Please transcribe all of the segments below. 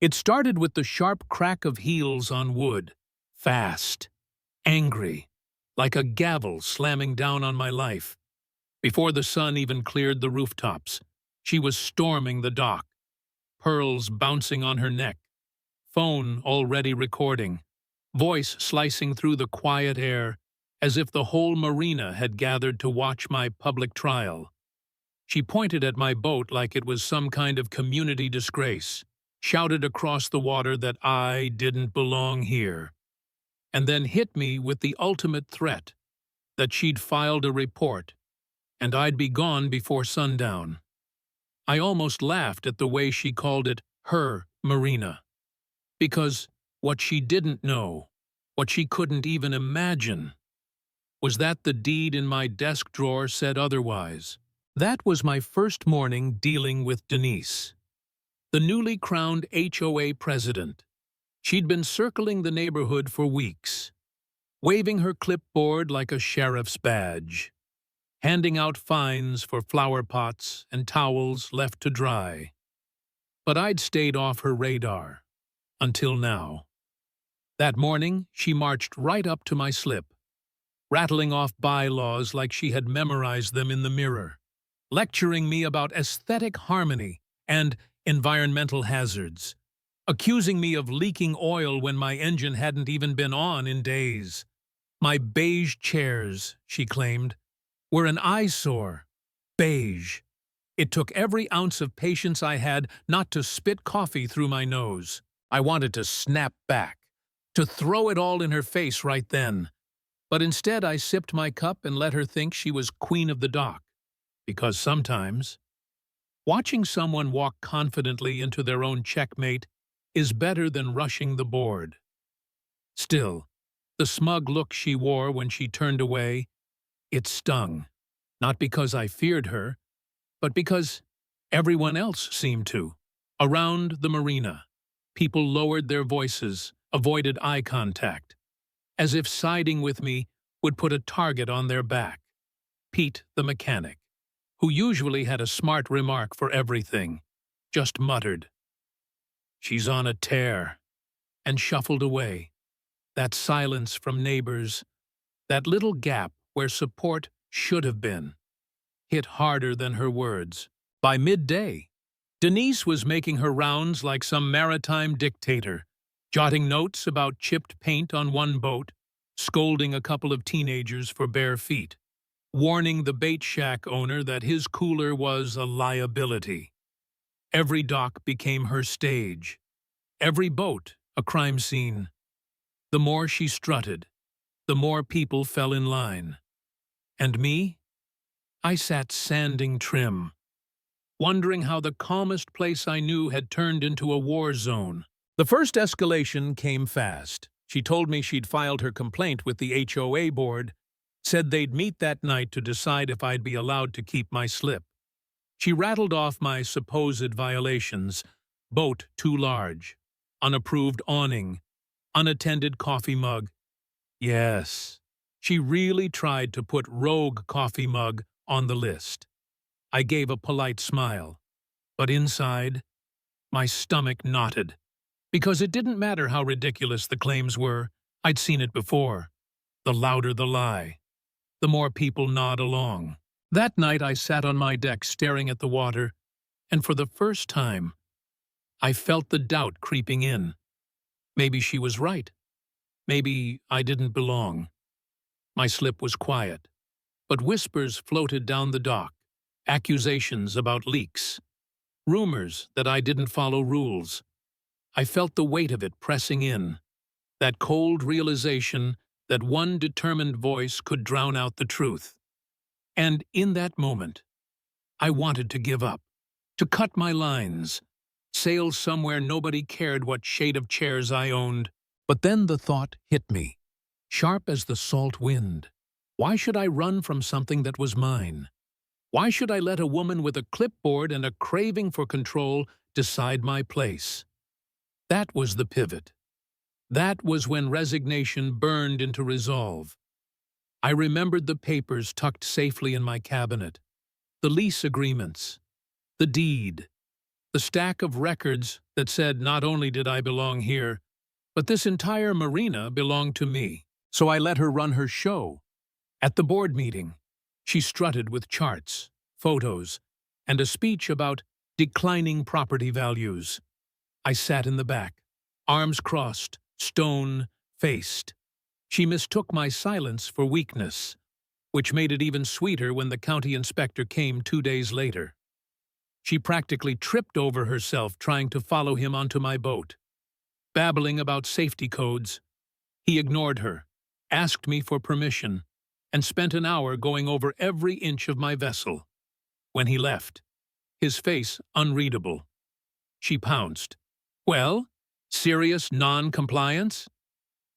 It started with the sharp crack of heels on wood, fast, angry, like a gavel slamming down on my life. Before the sun even cleared the rooftops, she was storming the dock, pearls bouncing on her neck, phone already recording, voice slicing through the quiet air as if the whole Marina had gathered to watch my public trial. She pointed at my boat like it was some kind of community disgrace, shouted across the water that I didn't belong here, and then hit me with the ultimate threat, that she'd filed a report, and I'd be gone before sundown. I almost laughed at the way she called it her Marina, because what she didn't know, what she couldn't even imagine, was that the deed in my desk drawer said otherwise. That was my first morning dealing with Denise, the newly crowned HOA president. She'd been circling the neighborhood for weeks, waving her clipboard like a sheriff's badge, handing out fines for flower pots and towels left to dry. But I'd stayed off her radar, until now. That morning, she marched right up to my slip, rattling off bylaws like she had memorized them in the mirror, lecturing me about aesthetic harmony and environmental hazards, accusing me of leaking oil when my engine hadn't even been on in days. My beige chairs, she claimed, were an eyesore. Beige. It took every ounce of patience I had not to spit coffee through my nose. I wanted to snap back, to throw it all in her face right then. But instead I sipped my cup and let her think she was queen of the dock. Because sometimes, watching someone walk confidently into their own checkmate is better than rushing the board. Still, the smug look she wore when she turned away, it stung. Not because I feared her, but because everyone else seemed to. Around the marina, people lowered their voices, avoided eye contact, as if siding with me would put a target on their back. Pete, the mechanic, who usually had a smart remark for everything, just muttered, "She's on a tear," and shuffled away. That silence from neighbors, that little gap where support should have been, hit harder than her words. By midday, Denise was making her rounds like some maritime dictator, jotting notes about chipped paint on one boat, scolding a couple of teenagers for bare feet, warning the bait shack owner that his cooler was a liability. Every dock became her stage, every boat a crime scene. The more she strutted, the more people fell in line. And me? I sat sanding trim, wondering how the calmest place I knew had turned into a war zone. The first escalation came fast. She told me she'd filed her complaint with the HOA board, said they'd meet that night to decide if I'd be allowed to keep my slip. She rattled off my supposed violations: boat too large, unapproved awning, unattended coffee mug. Yes, she really tried to put rogue coffee mug on the list. I gave a polite smile, but inside, my stomach knotted, because it didn't matter how ridiculous the claims were. I'd seen it before. The louder the lie, the more people nod along. That night I sat on my deck staring at the water, and for the first time, I felt the doubt creeping in. Maybe she was right. Maybe I didn't belong. My slip was quiet, but whispers floated down the dock, accusations about leaks, rumors that I didn't follow rules. I felt the weight of it pressing in, that cold realization that one determined voice could drown out the truth. And in that moment, I wanted to give up, to cut my lines, sail somewhere nobody cared what shade of chairs I owned. But then the thought hit me, sharp as the salt wind. Why should I run from something that was mine? Why should I let a woman with a clipboard and a craving for control decide my place? That was the pivot. That was when resignation burned into resolve. I remembered the papers tucked safely in my cabinet, the lease agreements, the deed, The stack of records that said not only did I belong here, but this entire marina belonged to me. So I let her run her show. At the board meeting, she strutted with charts, photos, and a speech about declining property values. I sat in the back, arms crossed, stone-faced. She mistook my silence for weakness, which made it even sweeter when the county inspector came 2 days later. She practically tripped over herself trying to follow him onto my boat. Babbling about safety codes, he ignored her, asked me for permission, and spent an hour going over every inch of my vessel. When he left, his face unreadable, she pounced. "Well, serious non-compliance?"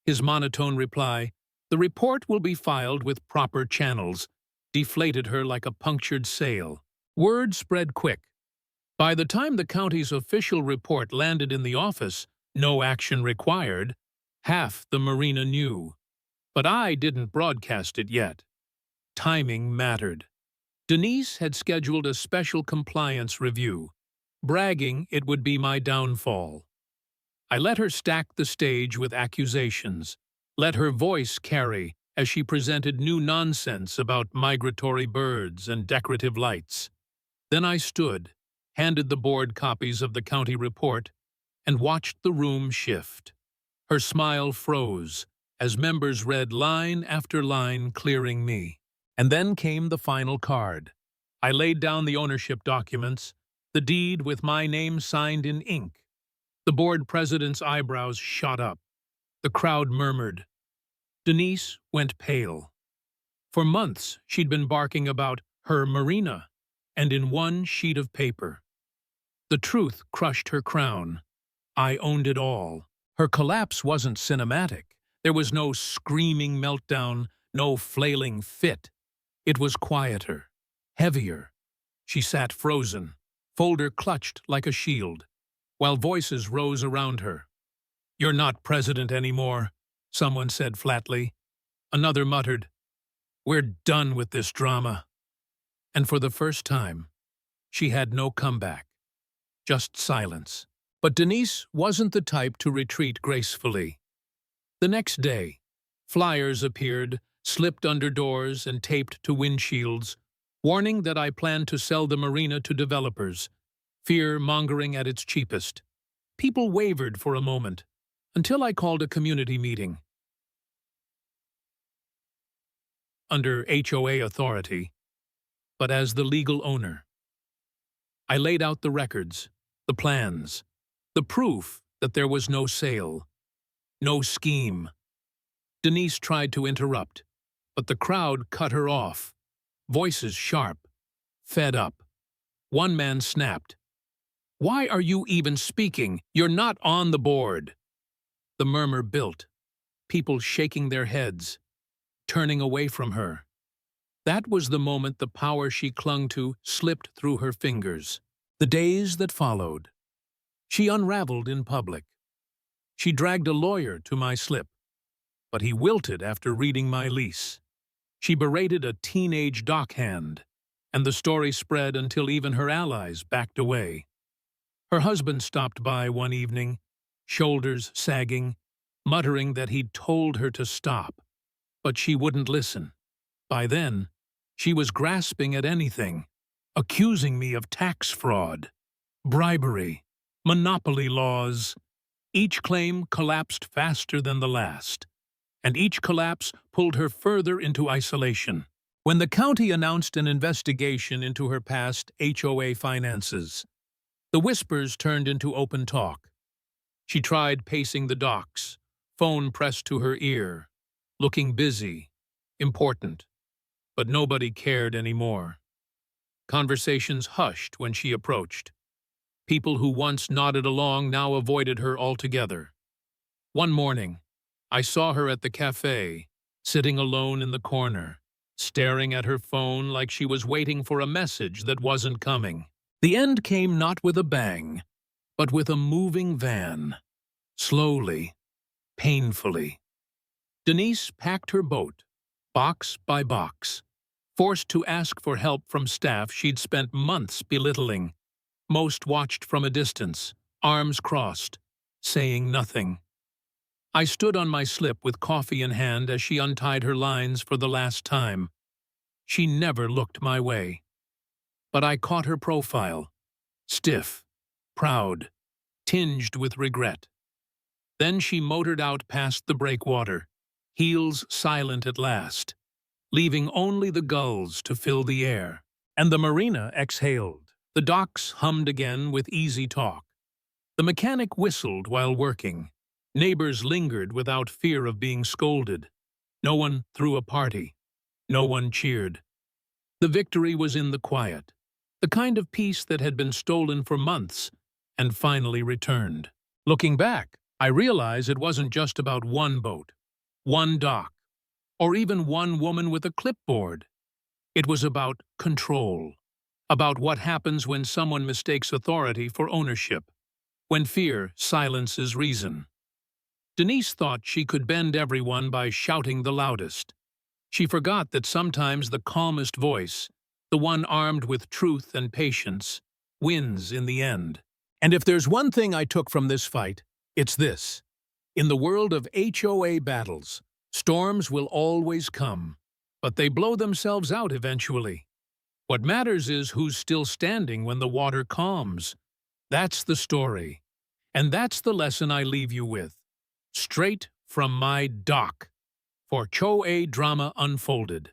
His monotone reply, "The report will be filed with proper channels," deflated her like a punctured sail. Word spread quick. By the time the county's official report landed in the office, "No action required," half the marina knew. But I didn't broadcast it yet. Timing mattered. Denise had scheduled a special compliance review, bragging it would be my downfall. I let her stack the stage with accusations, let her voice carry as she presented new nonsense about migratory birds and decorative lights. Then I stood, handed the board copies of the county report, and watched the room shift. Her smile froze as members read line after line clearing me. And then came the final card. I laid down the ownership documents, the deed with my name signed in ink. The board president's eyebrows shot up. The crowd murmured. Denise went pale. For months, she'd been barking about her Marina, and in one sheet of paper. The truth crushed her crown. I owned it all. Her collapse wasn't cinematic. There was no screaming meltdown, no flailing fit. It was quieter, heavier. She sat frozen, folder clutched like a shield, while voices rose around her. "You're not president anymore," someone said flatly. Another muttered, "We're done with this drama." And for the first time, she had no comeback, just silence. But Denise wasn't the type to retreat gracefully. The next day, flyers appeared, slipped under doors and taped to windshields, warning that I planned to sell the marina to developers, fear-mongering at its cheapest. People wavered for a moment, until I called a community meeting. Under HOA authority, but as the legal owner. I laid out the records, the plans, the proof that there was no sale, no scheme. Denise tried to interrupt, but the crowd cut her off, voices sharp, fed up. One man snapped, "Why are you even speaking? You're not on the board." The murmur built, people shaking their heads, turning away from her. That was the moment the power she clung to slipped through her fingers. The days that followed, she unraveled in public. She dragged a lawyer to my slip, but he wilted after reading my lease. She berated a teenage dockhand, and the story spread until even her allies backed away. Her husband stopped by one evening, shoulders sagging, muttering that he'd told her to stop, but she wouldn't listen. By then, she was grasping at anything, accusing me of tax fraud, bribery, monopoly laws. Each claim collapsed faster than the last, and each collapse pulled her further into isolation. When the county announced an investigation into her past HOA finances, the whispers turned into open talk. She tried pacing the docks, phone pressed to her ear, looking busy, important, but nobody cared anymore. Conversations hushed when she approached. People who once nodded along now avoided her altogether. One morning, I saw her at the cafe, sitting alone in the corner, staring at her phone like she was waiting for a message that wasn't coming. The end came not with a bang, but with a moving van. Slowly, painfully. Denise packed her boat, box by box, forced to ask for help from staff she'd spent months belittling. Most watched from a distance, arms crossed, saying nothing. I stood on my slip with coffee in hand as she untied her lines for the last time. She never looked my way. But I caught her profile, stiff, proud, tinged with regret. Then she motored out past the breakwater, heels silent at last, leaving only the gulls to fill the air. And the Marina exhaled. The docks hummed again with easy talk. The mechanic whistled while working. Neighbors lingered without fear of being scolded. No one threw a party. No one cheered. The victory was in the quiet, the kind of peace that had been stolen for months and finally returned. Looking back, I realize it wasn't just about one boat, one dock, or even one woman with a clipboard. It was about control, about what happens when someone mistakes authority for ownership, when fear silences reason. Denise thought she could bend everyone by shouting the loudest. She forgot that sometimes the calmest voice, the one armed with truth and patience, wins in the end. And if there's one thing I took from this fight, it's this. In the world of HOA battles, storms will always come, but they blow themselves out eventually. What matters is who's still standing when the water calms. That's the story. And that's the lesson I leave you with. Straight from my dock. For HOA Drama Unfolded.